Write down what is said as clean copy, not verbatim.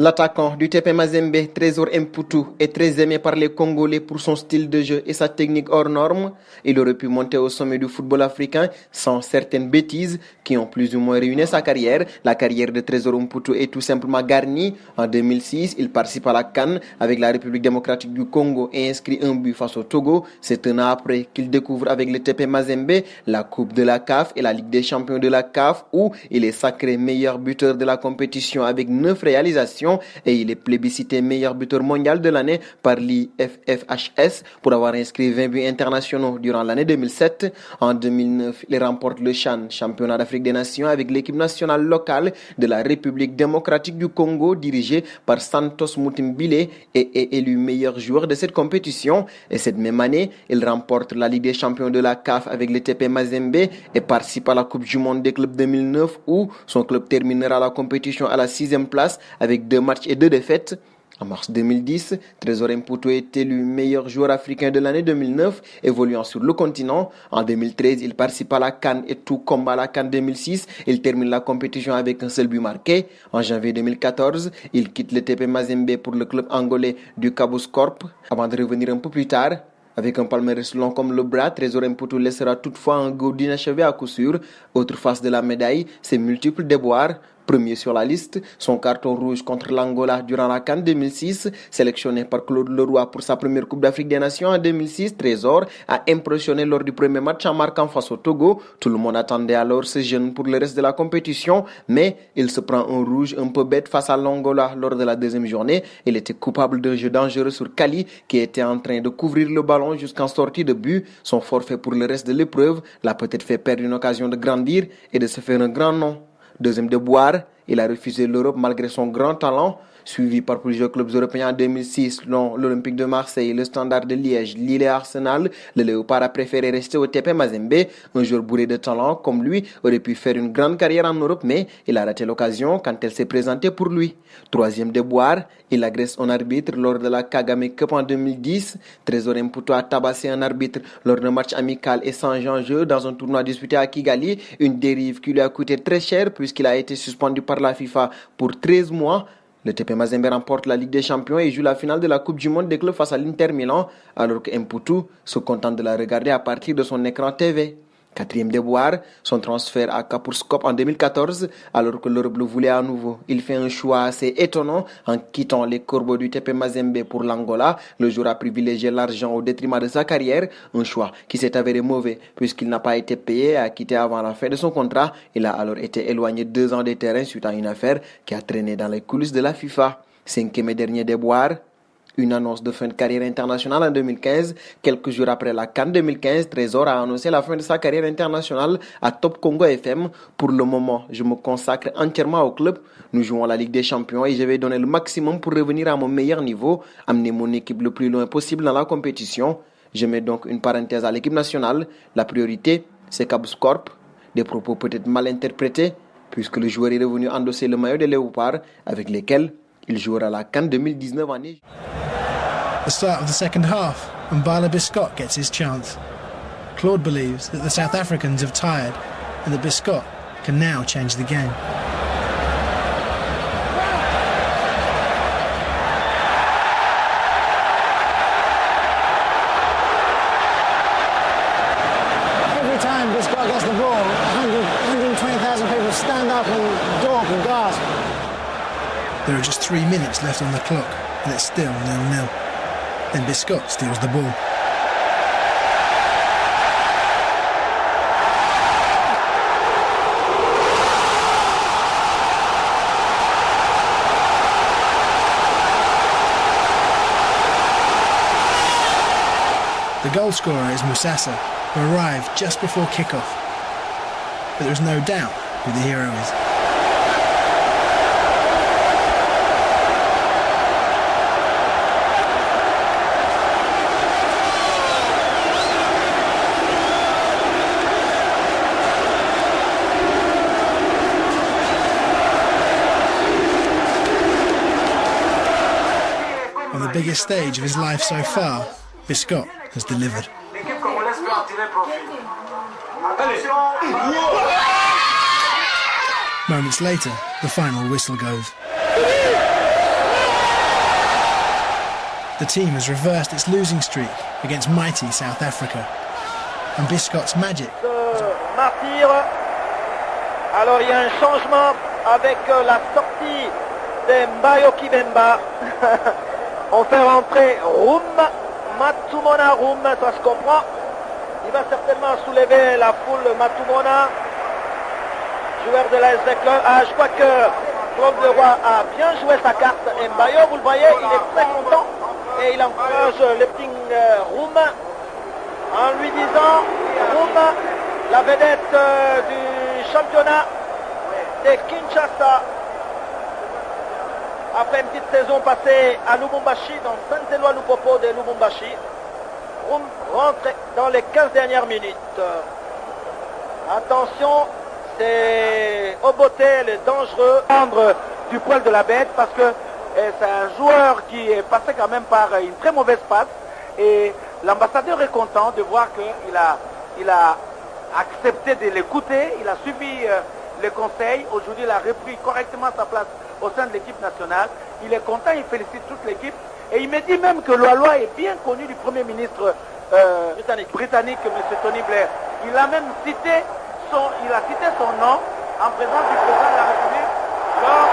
L'attaquant du TP Mazembe, Trésor Mputu, est très aimé par les Congolais pour son style de jeu et sa technique hors norme. Il aurait pu monter au sommet du football africain sans certaines bêtises qui ont plus ou moins ruiné sa carrière. La carrière de Trésor Mputu est tout simplement garnie. En 2006, il participe à la CAN avec la République démocratique du Congo et inscrit un but face au Togo. C'est un an après qu'il découvre avec le TP Mazembe la Coupe de la CAF et la Ligue des champions de la CAF où il est sacré meilleur buteur de la compétition avec 9 réalisations. Et il est plébiscité meilleur buteur mondial de l'année par l'IFFHS pour avoir inscrit 20 buts internationaux durant l'année 2007. En 2009, il remporte le CHAN, championnat d'Afrique des Nations, avec l'équipe nationale locale de la République démocratique du Congo dirigée par Santos Mutimbile et est élu meilleur joueur de cette compétition. Et cette même année, il remporte la Ligue des champions de la CAF avec le TP Mazembe et participe à la Coupe du Monde des clubs 2009 où son club terminera la compétition à la 6e place avec 2 matchs et 2 défaites. En mars 2010, Trésor Mputu est élu meilleur joueur africain de l'année 2009, évoluant sur le continent. En 2013, il participe à la CAN et tout comme à la CAN 2006, il termine la compétition avec un seul but marqué. En janvier 2014, il quitte le TP Mazembe pour le club angolais du Cabos Corp, avant de revenir un peu plus tard. Avec un palmarès long comme le bras, Trésor Mputu laissera toutefois un goût d'inachevé à coup sûr. Autre face de la médaille, ses multiples déboires. Premier sur la liste, son carton rouge contre l'Angola durant la CAN 2006, sélectionné par Claude Leroy pour sa première Coupe d'Afrique des Nations en 2006, Trésor a impressionné lors du premier match en marquant face au Togo. Tout le monde attendait alors ce jeune pour le reste de la compétition, mais il se prend un rouge un peu bête face à l'Angola lors de la deuxième journée. Il était coupable d'un jeu dangereux sur Kali qui était en train de couvrir le ballon jusqu'en sortie de but. Son forfait pour le reste de l'épreuve l'a peut-être fait perdre une occasion de grandir et de se faire un grand nom. Deuxième déboire, il a refusé l'Europe malgré son grand talent. Suivi par plusieurs clubs européens en 2006, dont l'Olympique de Marseille, le Standard de Liège, Lille et Arsenal, le Léopard a préféré rester au TP Mazembe. Un joueur bourré de talent comme lui aurait pu faire une grande carrière en Europe, mais il a raté l'occasion quand elle s'est présentée pour lui. Troisième déboire, il agresse un arbitre lors de la Kagame Cup en 2010. Trésor Mputu a tabassé un arbitre lors d'un match amical et sans enjeu dans un tournoi disputé à Kigali, une dérive qui lui a coûté très cher puisqu'il a été suspendu par la FIFA pour 13 mois. Le TP Mazembe remporte la Ligue des Champions et joue la finale de la Coupe du Monde des clubs face à l'Inter Milan, alors que Mputu se contente de la regarder à partir de son écran TV. Quatrième déboire, son transfert à Kapurskop en 2014, alors que l'Europe le voulait à nouveau. Il fait un choix assez étonnant en quittant les corbeaux du TP Mazembe pour l'Angola. Le joueur a privilégié l'argent au détriment de sa carrière, un choix qui s'est avéré mauvais puisqu'il n'a pas été payé et a quitté avant la fin de son contrat. Il a alors été éloigné 2 ans des terrains suite à une affaire qui a traîné dans les coulisses de la FIFA. Cinquième et dernier déboire, une annonce de fin de carrière internationale en 2015. Quelques jours après la CAN 2015, Trésor a annoncé la fin de sa carrière internationale à Top Congo FM. Pour le moment, je me consacre entièrement au club. Nous jouons la Ligue des Champions et je vais donner le maximum pour revenir à mon meilleur niveau, amener mon équipe le plus loin possible dans la compétition. Je mets donc une parenthèse à l'équipe nationale. La priorité, c'est Cabos Corp. Des propos peut-être mal interprétés, puisque le joueur est revenu endosser le maillot des Léopards, avec lesquels il jouera la CAN 2019 en Égypte. The start of the second half, and Mbala Biscott gets his chance. Claude believes that the South Africans have tired and that Biscott can now change the game. Every time Biscott gets the ball, 120,000 people stand up and gawk and gasp. There are just 3 minutes left on the clock, and it's still 0-0. Then Biscott steals the ball. The goal scorer is Musasa, who arrived just before kick-off. But there is no doubt who the hero is. On the biggest stage of his life so far, Biscott has delivered. Moments later, the final whistle goes. the team has reversed its losing streak against mighty South Africa. And Biscot's magic. Martyr. Alors il y a un changement avec la sortie de Mbayo Kibemba. On fait rentrer Roum, Matsumona Roum, ça se comprend. Il va certainement soulever la foule Matsumona, joueur de la SV Club. Ah, je crois que Claude Leroy a bien joué sa carte. Et Mbayo, vous le voyez, il est très content. Et il encourage le petit Roum en lui disant, Roum, la vedette du championnat de Kinshasa, après une petite saison passée à Lubumbashi, dans Saint-Éloi Lupopo de Lubumbashi, Roum rentre dans les 15 dernières minutes. Attention, c'est Obote, le dangereux, prendre du poil de la bête parce que c'est un joueur qui est passé quand même par une très mauvaise passe et l'ambassadeur est content de voir qu'il a accepté de l'écouter, il a suivi les conseils. Aujourd'hui, il a repris correctement sa place au sein de l'équipe nationale. Il est content, il félicite toute l'équipe. Et il me dit même que Loaloa est bien connu du Premier ministre britannique, M. Tony Blair. Il a même cité son nom en présence du président de la République lors